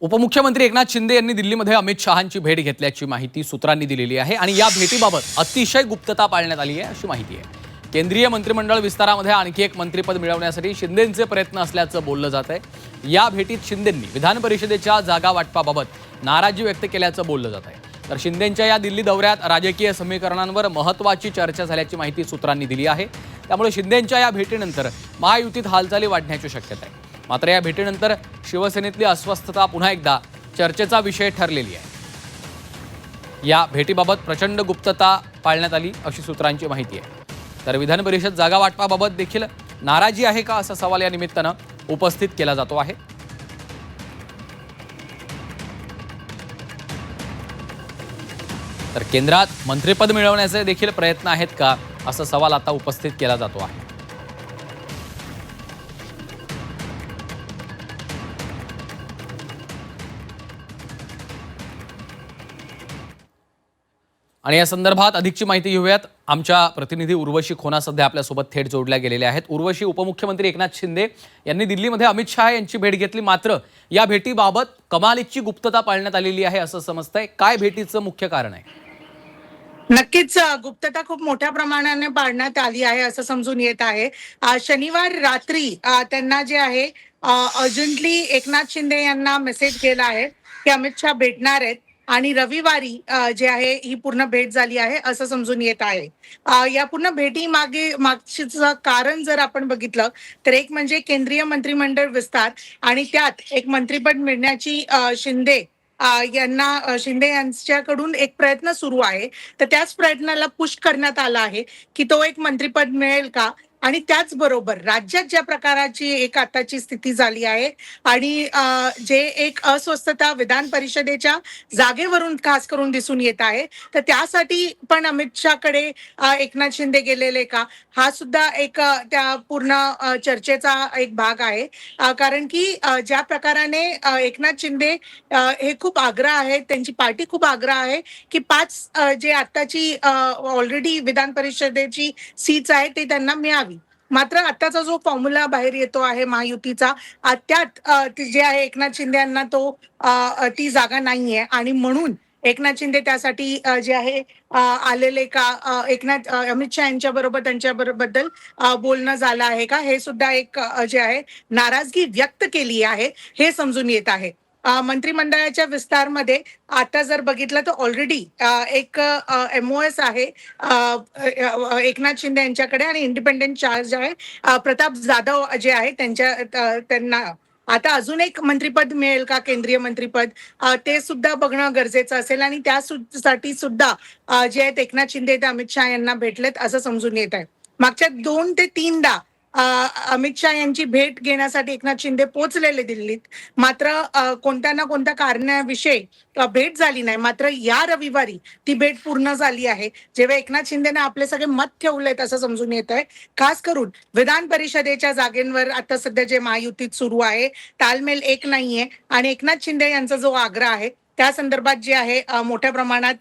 उपमुख्यमंत्री एकनाथ शिंदे यांनी दिल्लीमध्ये अमित शहांची भेट घेतल्याची माहिती सूत्रांनी दिलेली आहे आणि या भेटीबाबत अतिशय गुप्तता पाळण्यात आली आहे अशी माहिती आहे। केंद्रीय मंत्रिमंडळ विस्तारामध्ये आणखी एक मंत्रिपद मिळवण्यासाठी शिंदेंचे प्रयत्न असल्याचं बोललं जात आहे। या भेटीत शिंदेंनी विधान परिषदेच्या जागा वाटपाबाबत नाराजी व्यक्त केल्याचं बोललं जात आहे। तर शिंदेंच्या या दिल्ली दौऱ्यात राजकीय समीकरणांवर महत्त्वाची चर्चा झाल्याची माहिती सूत्रांनी दिली आहे। त्यामुळे शिंदेंच्या या भेटीनंतर महायुतीत हालचाली वाढण्याची शक्यता आहे। मात्र या भेटीनंतर शिवसेनेतली अस्वस्थता पुन्हा एकदा चर्चेचा विषय ठरलेली आहे। या भेटीबाबत प्रचंड गुप्तता पाळण्यात आली अशी सूत्रांची माहिती आहे। तर विधान परिषद जागा वाटपाबाबत देखील नाराजी आहे का असा सवाल या निमित्तानं उपस्थित केला जातो आहे। तर केंद्रात मंत्रिपद मिळवण्याचे देखील प्रयत्न आहेत का असा सवाल आता उपस्थित केला जातो आहे। आणि या संदर्भात अधिकची माहिती घेऊयात। आमच्या प्रतिनिधी उर्वशी खोना सध्या आपल्यासोबत थेट जोडल्या गेलेल्या आहेत। उर्वशी, उपमुख्यमंत्री एकनाथ शिंदे यांनी दिल्लीमध्ये अमित शहा यांची भेट घेतली, मात्र या भेटीबाबत कमालीची गुप्तता पाळण्यात आलेली आहे असं समजतंय। काय भेटीचं मुख्य कारण आहे? नक्कीच गुप्तता खूप मोठ्या प्रमाणाने पाळण्यात आली आहे असं समजून येत आहे। शनिवार रात्री त्यांना जे आहे अर्जंटली एकनाथ शिंदे यांना मेसेज केला आहे की अमित शहा भेटणार आहेत आणि रविवारी जे आहे ही पूर्ण भेट झाली आहे असं समजून येत आहे। या पूर्ण भेटी मागचं कारण जर आपण बघितलं तर एक म्हणजे केंद्रीय मंत्रिमंडळ विस्तार आणि त्यात एक मंत्रिपद मिळण्याची शिंदे यांच्याकडून एक प्रयत्न सुरू आहे। तर त्याच प्रयत्नाला पुश करण्यात आला आहे की तो एक मंत्रिपद मिळेल का। आणि त्याचबरोबर राज्यात ज्या प्रकाराची एक आताची स्थिती झाली आहे आणि जे एक अस्वस्थता विधान परिषदेच्या जागेवरून खास करून दिसून येत आहे, तर त्यासाठी पण अमित शहाकडे एकनाथ शिंदे गेलेले का, हा सुद्धा एक त्या पूर्ण चर्चेचा एक भाग आहे। कारण की ज्या प्रकाराने एकनाथ शिंदे हे खूप आग्रह आहे, त्यांची पार्टी खूप आग्रह आहे की 5 जे आताची ऑलरेडी विधान परिषदेची सीट्स आहे ते त्यांना मिळावी। मात्र आताचा जो फॉर्म्युला बाहेर येतो आहे महायुतीचा, त्यात जे आहे एकनाथ शिंदे यांना ती जागा नाहीये आणि म्हणून एकनाथ शिंदे त्यासाठी जे आहे आलेले का अमित शहा यांच्या बरोबर त्यांच्याबद्दल बोलणं झालं आहे का, हे सुद्धा एक जे आहे नाराजगी व्यक्त केली आहे हे समजून येत आहे। मंत्रिमंडळाच्या विस्तारमध्ये आता जर बघितलं तर ऑलरेडी एक MOS आहे एकनाथ शिंदे यांच्याकडे आणि इंडिपेंडेंट चार्ज आहे प्रताप जाधव जे आहे त्यांना आता अजून एक मंत्रिपद मिळेल का, केंद्रीय मंत्रिपद, ते सुद्धा बघणं गरजेचं असेल आणि त्यासाठी सुद्धा जे आहेत एकनाथ शिंदे ते अमित शहा यांना भेटलेत असं समजून येत आहे। मागच्या 2 ते 3दा अमित शहा यांची भेट घेण्यासाठी एकनाथ शिंदे पोहोचलेले दिल्लीत, मात्र कोणत्या ना कोणत्या कारणाविषयी भेट झाली नाही। मात्र या रविवारी ती भेट पूर्ण झाली आहे, जेव्हा एकनाथ शिंदेने आपले सगळे मत ठेवलेत असं समजून येत आहे। खास करून विधान परिषदेच्या जागेंवर आता सध्या जे महायुतीत सुरू आहे तालमेल एक नाहीये आणि एकनाथ शिंदे यांचा जो आग्रह आहे त्या संदर्भात जे आहे मोठ्या प्रमाणात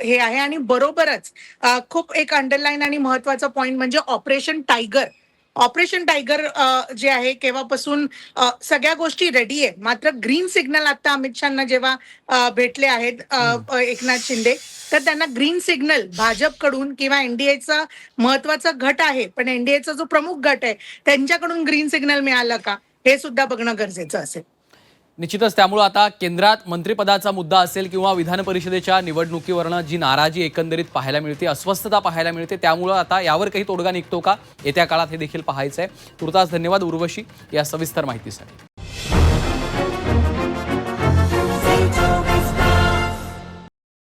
हे आहे। आणि बरोबरच खूप एक अंडरलाईन आणि महत्वाचा पॉइंट म्हणजे ऑपरेशन टायगर जे आहे केव्हापासून सगळ्या गोष्टी रेडी आहे, मात्र ग्रीन सिग्नल आता अमित शहांना जेव्हा भेटले आहेत एकनाथ शिंदे, तर त्यांना ग्रीन सिग्नल भाजपकडून किंवा एनडीएचा महत्वाचा गट आहे पण एनडीएचा जो प्रमुख गट आहे त्यांच्याकडून ग्रीन सिग्नल मिळालं का, हे सुद्धा बघणं गरजेचं असेल। निश्चितच त्यामुळे आता केंद्रात मंत्रिपदाचा मुद्दा असेल किंवा विधान परिषदेच्या निवडणुकीवरनं जी नाराजी एकंदरीत पाहायला मिळते, अस्वस्थता पाहायला मिळते, त्यामुळे आता यावर काही तोडगा निघतो का येत्या काळात हे देखील पाहायचं आहे। तुर्तास धन्यवाद उर्वशी या सविस्तर माहितीसाठी।